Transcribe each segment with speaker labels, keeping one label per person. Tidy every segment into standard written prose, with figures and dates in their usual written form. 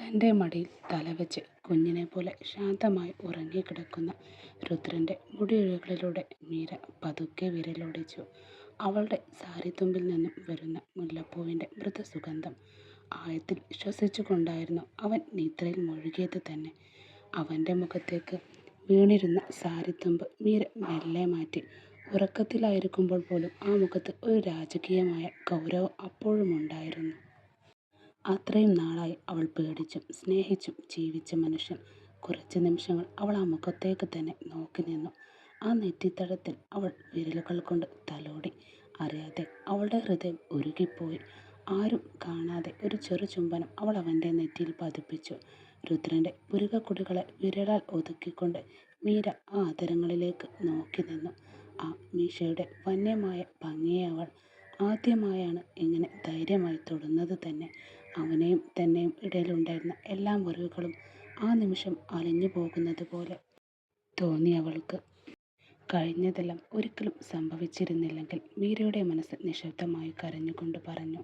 Speaker 1: തൻ്റെ മടിയിൽ തലവെച്ച് കുഞ്ഞിനെ പോലെ ശാന്തമായി ഉറങ്ങിക്കിടക്കുന്ന രുദ്രൻ്റെ മുടിയിഴകളിലൂടെ മീര പതുക്കെ വിരലോടിച്ചു. അവളുടെ സാരിത്തുമ്പിൽ നിന്നും വരുന്ന മുല്ലപ്പൂവിൻ്റെ മൃദുസുഗന്ധം ആഴത്തിൽ ശ്വസിച്ചുകൊണ്ടായിരുന്നു അവൻ നിദ്രയിൽ മുഴുകിയത് തന്നെ. അവൻ്റെ മുഖത്തേക്ക് വീണിരുന്ന സാരിത്തുമ്പ് മീര മെല്ലെ മാറ്റി. ഉറക്കത്തിലായിരിക്കുമ്പോൾ പോലും ആ മുഖത്ത് ഒരു രാജകീയമായ ഗൗരവം അപ്പോഴുമുണ്ടായിരുന്നു. അത്രയും നാളായി അവൾ പേടിച്ചും സ്നേഹിച്ചും ജീവിച്ച മനുഷ്യൻ. കുറച്ച് നിമിഷങ്ങൾ അവൾ ആ മുഖത്തേക്ക് തന്നെ നോക്കി നിന്നു. ആ നെറ്റിത്തടത്തിൽ അവൾ വിരലുകൾ കൊണ്ട് തലോടി. അറിയാതെ അവളുടെ ഹൃദയം ഉരുകിപ്പോയി. ആരും കാണാതെ ഒരു ചെറു ചുംബനം അവൾ അവൻ്റെ നെറ്റിയിൽ പതിപ്പിച്ചു. രുദ്രൻ്റെ പുരികക്കുടികളെ വിരലാൽ ഒതുക്കിക്കൊണ്ട് മീര ആ അതരങ്ങളിലേക്ക് നോക്കി നിന്നു. ആ മീശയുടെ വന്യമായ ഭംഗിയെ അവൾ ആദ്യമായാണ് ഇങ്ങനെ ധൈര്യമായി തൊടുന്നത് തന്നെ. അവനെയും തന്നെയും ഇടയിലുണ്ടായിരുന്ന എല്ലാ മുറിവുകളും ആ നിമിഷം അലിഞ്ഞു പോകുന്നത് പോലെ തോന്നി അവൾക്ക്. കഴിഞ്ഞതെല്ലാം ഒരിക്കലും സംഭവിച്ചിരുന്നില്ലെങ്കിൽ മീരയുടെ മനസ്സ് നിശബ്ദമായി കരഞ്ഞുകൊണ്ട് പറഞ്ഞു.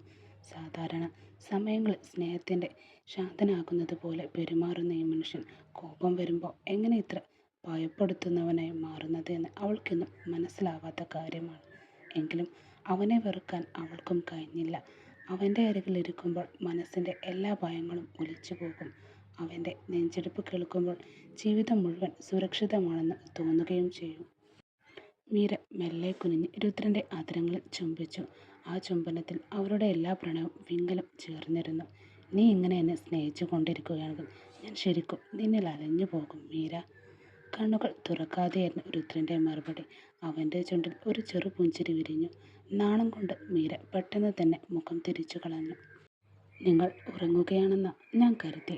Speaker 1: സാധാരണ സമയങ്ങളിൽ സ്നേഹത്തിൻ്റെ ശാന്തനാകുന്നത് പോലെ പെരുമാറുന്ന ഈ മനുഷ്യൻ കോപം വരുമ്പോൾ എങ്ങനെ ഇത്ര ഭയപ്പെടുത്തുന്നവനായി മാറുന്നത് എന്ന് അവൾക്കിന്നും മനസ്സിലാവാത്ത കാര്യമാണ്. എങ്കിലും അവനെ വെറുക്കാൻ അവൾക്കും കഴിഞ്ഞില്ല. അവൻ്റെ അരികിലിരിക്കുമ്പോൾ മനസ്സിൻ്റെ എല്ലാ ഭയങ്ങളും ഒലിച്ചു പോകും. അവൻ്റെ നെഞ്ചിടിപ്പ് കേൾക്കുമ്പോൾ ജീവിതം മുഴുവൻ സുരക്ഷിതമാണെന്ന് തോന്നുകയും ചെയ്യും. മീര മെല്ലെ കുനിഞ്ഞ് രുദ്രൻ്റെ അതരങ്ങളിൽ ചുംബിച്ചു. ആ ചുംബനത്തിൽ അവരുടെ എല്ലാ പ്രണയവും വിങ്ങലും ചേർന്നിരുന്നു. നീ ഇങ്ങനെ എന്നെ സ്നേഹിച്ചു കൊണ്ടിരിക്കുകയാണെങ്കിൽ ഞാൻ ശരിക്കും നിന്നിൽ അലഞ്ഞു പോകും മീര. കണ്ണുകൾ തുറക്കാതെയായിരുന്നു രുദ്രൻ്റെ മറുപടി. അവൻ്റെ ചുണ്ടിൽ ഒരു ചെറു പുഞ്ചിരി വിരിഞ്ഞു. നാണം കൊണ്ട് മീര പെട്ടെന്ന് തന്നെ മുഖം തിരിച്ചു കളഞ്ഞു. നിങ്ങൾ ഉറങ്ങുകയാണെന്നാ ഞാൻ കരുതി.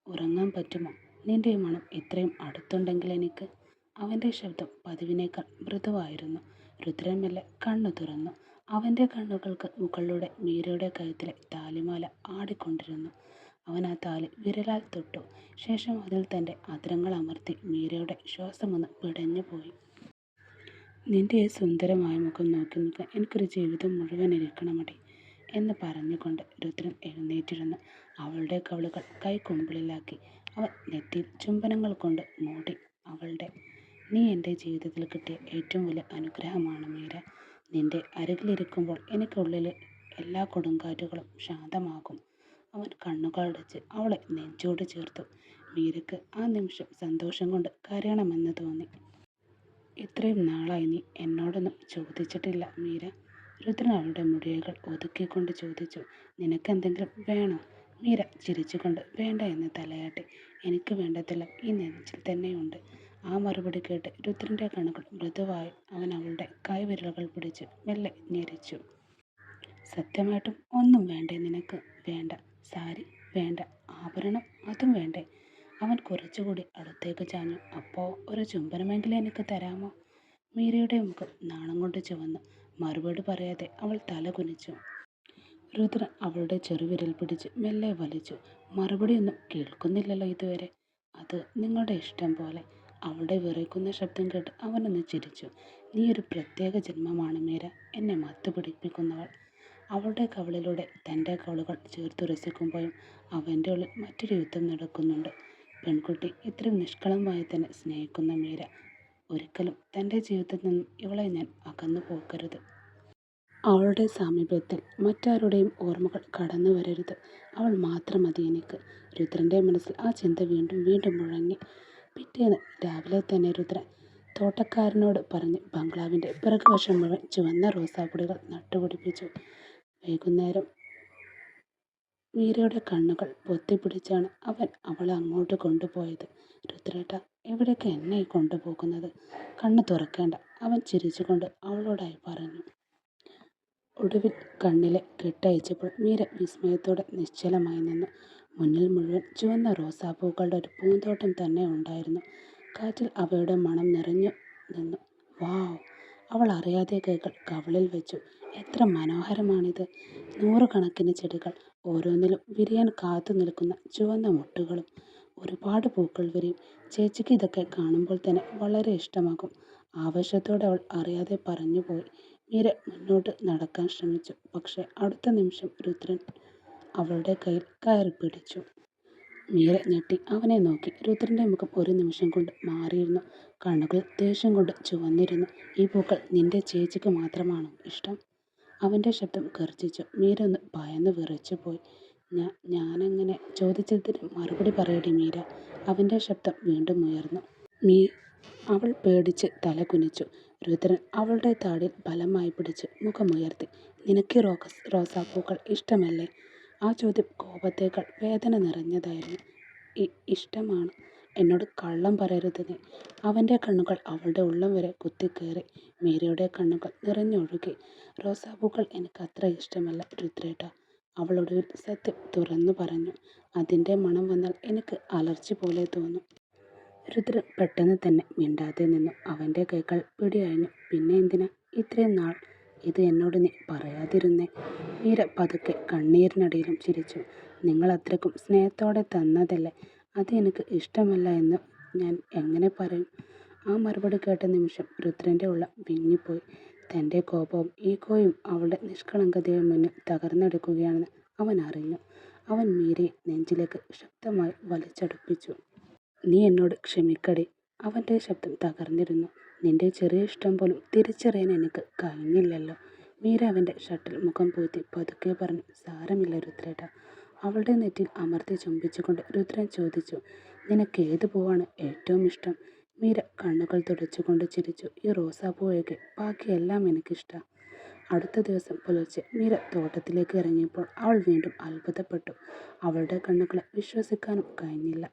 Speaker 1: ഉറങ്ങാൻ പറ്റുമോ? നിന്റെ മണം ഇത്രയും അടുത്തുണ്ടെങ്കിൽ എനിക്ക്. അവൻ്റെ ശബ്ദം പതിവിനേക്കാൾ മൃദുവായിരുന്നു. രുദ്രൻ മെല്ലെ കണ്ണു തുറന്നു. അവൻ്റെ കണ്ണുകൾക്ക് മുകളിലൂടെ മീരയുടെ കഴുത്തിലെ താലിമാല ആടിക്കൊണ്ടിരുന്നു. അവൻ ആ താലി വിരലാൽ തൊട്ടു. ശേഷം അതിൽ തൻ്റെ അതരങ്ങൾ അമർത്തി. മീരയുടെ ശ്വാസമൊന്ന് പിടഞ്ഞു പോയി. നിന്റെ ഈ സുന്ദരമായ മുഖം നോക്കി നിൽക്കാൻ എനിക്കൊരു ജീവിതം മുഴുവൻ ഇരിക്കണമടി എന്ന് പറഞ്ഞുകൊണ്ട് രുദ്രൻ എഴുന്നേറ്റിരുന്നു. അവളുടെ കവിളുകൾ കൈക്കുമ്പിളിലാക്കി അവൻ നെറ്റിയിൽ ചുംബനങ്ങൾ കൊണ്ട് മൂടി. അവളുടെ നീ എൻ്റെ ജീവിതത്തിൽ കിട്ടിയ ഏറ്റവും വലിയ അനുഗ്രഹമാണ് മീര. നിന്റെ അരികിലിരിക്കുമ്പോൾ എനിക്കുള്ളിലെ എല്ലാ കൊടുങ്കാറ്റുകളും ശാന്തമാകും. അവൻ കണ്ണുകളടച്ച് അവളെ നെഞ്ചോട് ചേർത്തു. മീരയ്ക്ക് ആ നിമിഷം സന്തോഷം കൊണ്ട് കരയണമെന്ന് തോന്നി. ഇത്രയും നാളായി നീ എന്നോടൊന്നും ചോദിച്ചിട്ടില്ല മീര. രുദ്രൻ അവളുടെ മുടികൾ ഒതുക്കിക്കൊണ്ട് ചോദിച്ചു. നിനക്കെന്തെങ്കിലും വേണോ? മീര ചിരിച്ചുകൊണ്ട് വേണ്ട എന്ന് തലയാട്ടി. എനിക്ക് വേണ്ടതെല്ലാം ഈ നെഞ്ചിൽ തന്നെയുണ്ട്. ആ മറുപടി കേട്ട് രുദ്രൻ്റെ കണ്ണുകൾ മൃദുവായി അവൻ അവളുടെ കൈവിരലുകൾ പിടിച്ച് മെല്ലെ ഞെരിച്ചു. സത്യമായിട്ടും ഒന്നും വേണ്ടേ നിനക്ക്? വേണ്ട സാരി വേണ്ട, ആഭരണം അതും വേണ്ടേ? അവൻ കുറച്ചുകൂടി അടുത്തേക്ക് ചാഞ്ഞു. അപ്പോൾ ഒരു ചുംബനമെങ്കിലും എനിക്ക് തരാമോ? മീരയുടെ മുഖം നാണം കൊണ്ട് ചുവന്നു. മറുപടി പറയാതെ അവൾ തല കുനിച്ചു. രുദ്രൻ അവളുടെ ചെറുവിരൽ പിടിച്ച് മെല്ലെ വലിച്ചു. മറുപടിയൊന്നും കേൾക്കുന്നില്ലല്ലോ ഇതുവരെ. അത് നിങ്ങളുടെ ഇഷ്ടം പോലെ. അവളുടെ വിറയ്ക്കുന്ന ശബ്ദം കേട്ട് അവനൊന്ന് ചിരിച്ചു. നീ ഒരു പ്രത്യേക ജന്മമാണ് മീര, എന്നെ മത്തുപിടിപ്പിക്കുന്നവൾ. അവളുടെ കവിളിലൂടെ തൻ്റെ കവിളുകൾ ചേർത്തുരസിക്കുമ്പോഴും അവൻ്റെ ഉള്ളിൽ മറ്റൊരു യുദ്ധം നടക്കുന്നുണ്ട്. പെൺകുട്ടി ഇത്രയും നിഷ്കളങ്കമായി തന്നെ സ്നേഹിക്കുന്ന മീര. ഒരിക്കലും തൻ്റെ ജീവിതത്തിൽ നിന്നും ഇവളെ ഞാൻ അകന്നു പോകരുത്. അവളുടെ സാമീപ്യത്തിൽ മറ്റാരുടെയും ഓർമ്മകൾ കടന്നു വരരുത്. അവൾ മാത്രം മതി എനിക്ക്. രുദ്രൻ്റെ മനസ്സിൽ ആ ചിന്ത വീണ്ടും വീണ്ടും മുഴങ്ങി. പിറ്റേന്ന് രാവിലെ തന്നെ രുദ്രൻ തോട്ടക്കാരനോട് പറഞ്ഞ് ബംഗ്ലാവിൻ്റെ പിറകുവശം മുഴുവൻ ചുവന്ന റോസാപ്പൊടികൾ നട്ടുപിടിപ്പിച്ചു. വൈകുന്നേരം മീരയുടെ കണ്ണുകൾ പൊത്തിപ്പിടിച്ചാണ് അവൻ അവളെ അങ്ങോട്ട് കൊണ്ടുപോയത്. രുദ്രേട്ട, എവിടേക്ക് എന്നെ കൊണ്ടുപോകുന്നത്? കണ്ണ് തുറക്കേണ്ട, അവൻ ചിരിച്ചുകൊണ്ട് അവളോടായി പറഞ്ഞു. ഒടുവിൽ കണ്ണിലെ കെട്ടയച്ചപ്പോൾ മീര വിസ്മയത്തോടെ നിശ്ചലമായി നിന്നു. മുന്നിൽ മുഴുവൻ ചുവന്ന റോസാപ്പൂക്കളുടെ ഒരു പൂന്തോട്ടം തന്നെ ഉണ്ടായിരുന്നു. കാറ്റിൽ അവയുടെ മണം നിറഞ്ഞു നിന്നു. വാവ്! അവൾ അറിയാതെ കൈകൾ കവിളിൽ വെച്ചു. എത്ര മനോഹരമാണിത്! നൂറുകണക്കിന് ചെടികൾ, ഓരോന്നിലും വിരിയാൻ കാത്തു നിൽക്കുന്ന ചുവന്ന മുട്ടുകളും. ഒരുപാട് പൂക്കൾ വിരിയും. ചേച്ചിക്ക് ഇതൊക്കെ കാണുമ്പോൾ തന്നെ വളരെ ഇഷ്ടമാകും. ആവേശത്തോടെ അവൾ അറിയാതെ പറഞ്ഞുപോയി. മീര മുന്നോട്ട് നടക്കാൻ ശ്രമിച്ചു. പക്ഷേ അടുത്ത നിമിഷം രുദ്രൻ അവളുടെ കയ്യിൽ കയറി പിടിച്ചു. മീര ഞെട്ടി അവനെ നോക്കി. രുദ്രന്റെ മുഖം ഒരു നിമിഷം കൊണ്ട് മാറിയിരുന്നു. കണ്ണുകൾ ദേഷ്യം കൊണ്ട് ചുവന്നിരുന്നു. ഈ പൂക്കൾ നിന്റെ ചേച്ചിക്ക് മാത്രമാണോ ഇഷ്ടം? അവന്റെ ശബ്ദം ഗർജിച്ചു. മീര ഒന്ന് ഭയന്ന് വിറച്ചുപോയി. ഞാനങ്ങനെ ചോദിച്ചതിന് മറുപടി പറയടി മീര. അവന്റെ ശബ്ദം വീണ്ടും ഉയർന്നു. മീ അവൾ പേടിച്ച് തല കുനിച്ചു. രുദ്രൻ അവളുടെ താടിയിൽ ബലമായി പിടിച്ച് മുഖമുയർത്തി. നിനക്ക് റോസാപ്പൂക്കൾ ഇഷ്ടമല്ലേ? ആ ചോദ്യം കോപത്തേക്കാൾ വേദന നിറഞ്ഞതായിരുന്നു. ഇഷ്ടമാണ്. എന്നോട് കള്ളം പറയരുത് നീ. അവൻ്റെ കണ്ണുകൾ അവളുടെ ഉള്ളം വരെ കുത്തിക്കയറി. മീരയുടെ കണ്ണുകൾ നിറഞ്ഞൊഴുകി. റോസാപ്പൂക്കൾ എനിക്ക് അത്ര ഇഷ്ടമല്ല രുദ്രേട്ട. അവളൊടുവിൽ സത്യം തുറന്നു പറഞ്ഞു. അതിൻ്റെ മണം വന്നാൽ എനിക്ക് അലർജി പോലെ തോന്നും. രുദ്രൻ പെട്ടെന്ന് തന്നെ മിണ്ടാതെ നിന്നു. അവൻ്റെ കൈകൾ പിടിയഴിഞ്ഞു. പിന്നെ എന്തിനാ ഇത്രയും നാൾ ഇത് എന്നോട് നീ പറയാതിരുന്നേ? മീര പതുക്കെ കണ്ണീരിനടിയിലും ചിരിച്ചു. നിങ്ങൾ അത്രയ്ക്കും സ്നേഹത്തോടെ തന്നതല്ലേ. അത് എനിക്ക് ഇഷ്ടമല്ല എന്ന് ഞാൻ എങ്ങനെ പറയും? ആ മറുപടി കേട്ട നിമിഷം രുദ്രൻ്റെ ഉള്ളം വിങ്ങിപ്പോയി. തൻ്റെ കോപവും ഈഗോയും അവളുടെ നിഷ്കളങ്കതയും മുന്നിൽ തകർന്നെടുക്കുകയാണെന്ന് അവൻ അറിഞ്ഞു. അവൻ മീരയെ നെഞ്ചിലേക്ക് ശക്തമായി വലിച്ചടുപ്പിച്ചു. നീ എന്നോട് ക്ഷമിക്കടി. അവൻ്റെ ശബ്ദം തകർന്നിരുന്നു. നിന്റെ ചെറിയ ഇഷ്ടം പോലും തിരിച്ചറിയാൻ എനിക്ക് കഴിഞ്ഞില്ലല്ലോ. മീര അവൻ്റെ ഷർട്ടിൽ മുഖം പൂഴ്ത്തി പതുക്കെ പറഞ്ഞു. സാരമില്ല രുദ്രേട്ട. അവളുടെ നെറ്റിൽ അമർത്തി ചുംബിച്ചുകൊണ്ട് രുദ്രൻ ചോദിച്ചു. നിനക്ക് ഏത് പൂവാണ് ഏറ്റവും ഇഷ്ടം? മീര കണ്ണുകൾ തുടച്ചുകൊണ്ട് ചിരിച്ചു. ഈ റോസാപ്പൂ ഒഴികെ ബാക്കിയെല്ലാം എനിക്കിഷ്ടം. അടുത്ത ദിവസം പുലർച്ചെ മീര തോട്ടത്തിലേക്ക് ഇറങ്ങിയപ്പോൾ അവൾ വീണ്ടും അത്ഭുതപ്പെട്ടു. അവളുടെ കണ്ണുകളെ വിശ്വസിക്കാനും കഴിഞ്ഞില്ല.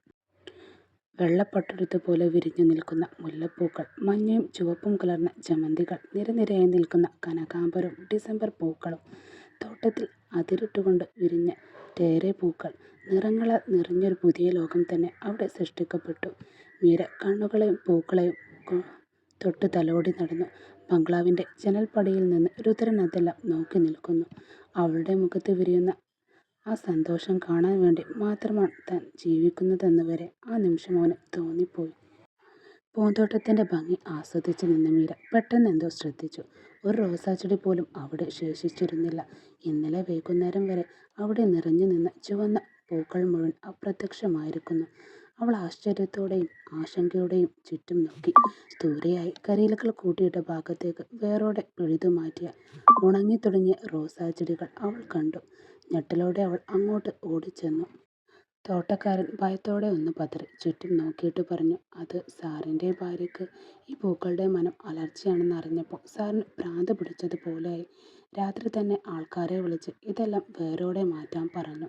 Speaker 1: വെള്ളപ്പട്ടുടുത്തുപോലെ വിരിഞ്ഞു നിൽക്കുന്ന മുല്ലപ്പൂക്കൾ, മഞ്ഞയും ചുവപ്പും കലർന്ന ജമന്തികൾ, നിരനിരയായി നിൽക്കുന്ന കനകാംബരവും ഡിസംബർ പൂക്കളും, തോട്ടത്തിൽ അതിരിട്ടുകൊണ്ട് വിരിഞ്ഞ ടേരെ പൂക്കൾ. നിറങ്ങളാൽ നിറഞ്ഞൊരു പുതിയ ലോകം തന്നെ അവിടെ സൃഷ്ടിക്കപ്പെട്ടു. മീര കണ്ണുകളെയും പൂക്കളെയും തൊട്ട് തലോടി നടന്നു. ബംഗ്ലാവിൻ്റെ ജനൽപ്പടിയിൽ നിന്ന് രുദ്രൻ അതെല്ലാം നോക്കി നിൽക്കുന്നു. അവളുടെ മുഖത്ത് വിരിയുന്ന ആ സന്തോഷം കാണാൻ വേണ്ടി മാത്രമാണ് താൻ ജീവിക്കുന്നതെന്ന് വരെ ആ നിമിഷം അവന് തോന്നിപ്പോയി. പൂന്തോട്ടത്തിൻ്റെ ഭംഗി ആസ്വദിച്ച് നിന്ന മീര പെട്ടെന്ന് എന്തോ ശ്രദ്ധിച്ചു. ഒരു റോസാച്ചെടി പോലും അവിടെ ശേഷിച്ചിരുന്നില്ല. ഇന്നലെ വൈകുന്നേരം വരെ അവിടെ നിറഞ്ഞു നിന്ന ചുവന്ന പൂക്കൾ മുഴുവൻ അപ്രത്യക്ഷമായിരിക്കുന്നു. അവൾ ആശ്ചര്യത്തോടെയും ആശങ്കയോടെയും ചുറ്റും നോക്കി. ദൂരെയായി കരിയിലകൾ കൂട്ടിയിട്ട ഭാഗത്തേക്ക് വേരോടെ പിഴുതുമാറ്റിയ ഉണങ്ങിത്തുടങ്ങിയ റോസാച്ചെടികൾ അവൾ കണ്ടു. ഞെട്ടലോടെ അവൾ അങ്ങോട്ട് ഓടിച്ചെന്നു. തോട്ടക്കാരൻ ഭയത്തോടെ ഒന്ന് പതറി ചുറ്റും നോക്കിയിട്ട് പറഞ്ഞു. അത് സാറിൻ്റെ ഭാര്യയ്ക്ക് ഈ പൂക്കളുടെ മണം അലർജിയാണെന്ന് അറിഞ്ഞപ്പോൾ സാറിന് ഭ്രാന്ത് പിടിച്ചതുപോലെയായി. രാത്രി തന്നെ ആൾക്കാരെ വിളിച്ച് ഇതെല്ലാം വേരോടെ മാറ്റാൻ പറഞ്ഞു.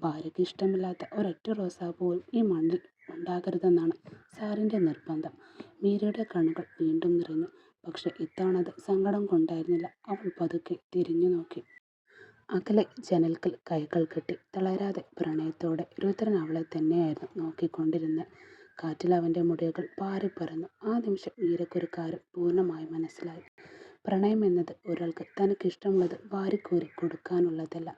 Speaker 1: ഭാര്യയ്ക്ക് ഇഷ്ടമില്ലാത്ത ഒരൊറ്റ റോസാപ്പൂവും ഈ മണ്ണിൽ ഉണ്ടാകരുതെന്നാണ് സാറിൻ്റെ നിർബന്ധം. മീരയുടെ കണ്ണുകൾ വീണ്ടും നിറഞ്ഞു. പക്ഷെ ഇത്തവണ അത് സങ്കടം കൊണ്ടായിരുന്നില്ല. അവൾ പതുക്കെ തിരിഞ്ഞു നോക്കി. അകലെ ജനൽക്കൽ കൈകൾ കെട്ടി തളരാതെ പ്രണയത്തോടെ രുദ്രൻ അവളെ തന്നെയായിരുന്നു നോക്കിക്കൊണ്ടിരുന്നത്. കാറ്റിൽ അവൻ്റെ മുടികൾ പാറിപ്പറന്നു. ആ നിമിഷം മീരയ്ക്കൊരു കാര്യം പൂർണ്ണമായി മനസ്സിലായി. പ്രണയം എന്നത് ഒരാൾക്ക് തനിക്കിഷ്ടമുള്ളത് വാരിക്കോരി കൊടുക്കാനുള്ളതല്ല.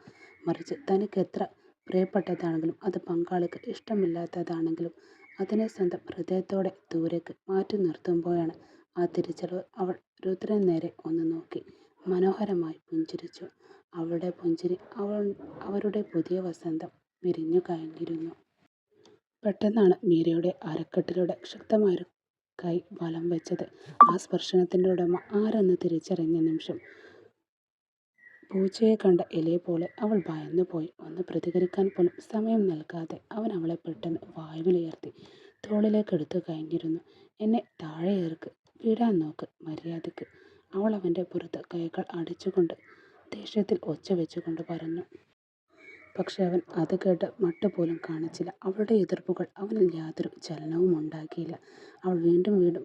Speaker 1: മറിച്ച് തനിക്ക് എത്ര പ്രിയപ്പെട്ടതാണെങ്കിലും അത് പങ്കാളിക്ക് ഇഷ്ടമില്ലാത്തതാണെങ്കിലും അതിനെ സ്വന്തം ഹൃദയത്തോടെ ദൂരേക്ക് മാറ്റി നിർത്തുമ്പോഴാണ് ആ തിരിച്ചറിവ്. അവൾ രുദ്രൻ നേരെ ഒന്ന് നോക്കി മനോഹരമായി പുഞ്ചിരിച്ചു. അവളുടെ പുഞ്ചിരി അവരുടെ പുതിയ വസന്തം വിരിഞ്ഞു കഴിഞ്ഞിരുന്നു. പെട്ടെന്നാണ് മീരയുടെ അരക്കെട്ടിലൂടെ ശക്തമായൊരു കൈ വലം വെച്ചത്. ആ സ്പർശനത്തിൻ്റെ ഉടമ ആരെന്ന് തിരിച്ചറിഞ്ഞ നിമിഷം പൂച്ചയെ കണ്ട ഇലയെ പോലെ അവൾ ഭയന്നുപോയി. ഒന്ന് പ്രതികരിക്കാൻ പോലും സമയം നൽകാതെ അവൻ അവളെ പെട്ടെന്ന് വായുവിലുയർത്തി തോളിലേക്ക് എടുത്തു കഴിഞ്ഞിരുന്നു. എന്നെ താഴെ ഇറക്ക്, വിടാൻ നോക്ക് മര്യാദയ്ക്ക്. അവൾ അവൻ്റെ പുറത്ത് കൈകൾ അടിച്ചുകൊണ്ട് ദേഷ്യത്തിൽ ഒച്ച വെച്ചുകൊണ്ട് പറഞ്ഞു. പക്ഷെ അവൻ അത് കേട്ട് മട്ടുപോലും കാണിച്ചില്ല. അവളുടെ എതിർപ്പുകൾ അവനിൽ യാതൊരു ചലനവും ഉണ്ടാക്കിയില്ല. അവൾ വീണ്ടും വീണ്ടും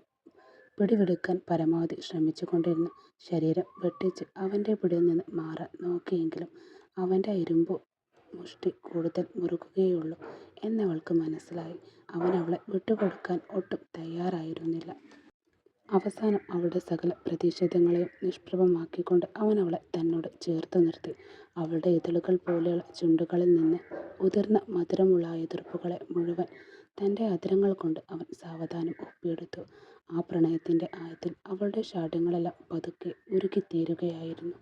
Speaker 1: പിടിവെടുക്കാൻ പരമാവധി ശ്രമിച്ചുകൊണ്ടിരുന്നു. ശരീരം വെട്ടിച്ച് അവൻ്റെ പിടിയിൽ നിന്ന് മാറാൻ നോക്കിയെങ്കിലും അവൻ്റെ ഇരുമ്പു മുഷ്ടി കൂടുതൽ മുറുകുകയുള്ളൂ എന്നവൾക്ക് മനസ്സിലായി. അവൻ അവളെ വിട്ടുകൊടുക്കാൻ ഒട്ടും തയ്യാറായിരുന്നില്ല. അവസാനം അവളുടെ സകല പ്രതീക്ഷിതങ്ങളെയും നിഷ്പ്രഭമാക്കിക്കൊണ്ട് അവൻ അവളെ തന്നോട് ചേർത്ത് നിർത്തി. അവളുടെ ഇതളുകൾ പോലെയുള്ള ചുണ്ടുകളിൽ നിന്ന് ഉതിർന്ന മധുരമുള്ള ആ എതിർപ്പുകളെ മുഴുവൻ തൻ്റെ അധരങ്ങൾ കൊണ്ട് അവൻ സാവധാനം ഒപ്പിയെടുത്തു. ആ പ്രണയത്തിൻ്റെ ആഴത്തിൽ അവളുടെ ഷാഢ്യങ്ങളെല്ലാം പതുക്കെ ഉരുകിത്തീരുകയായിരുന്നു.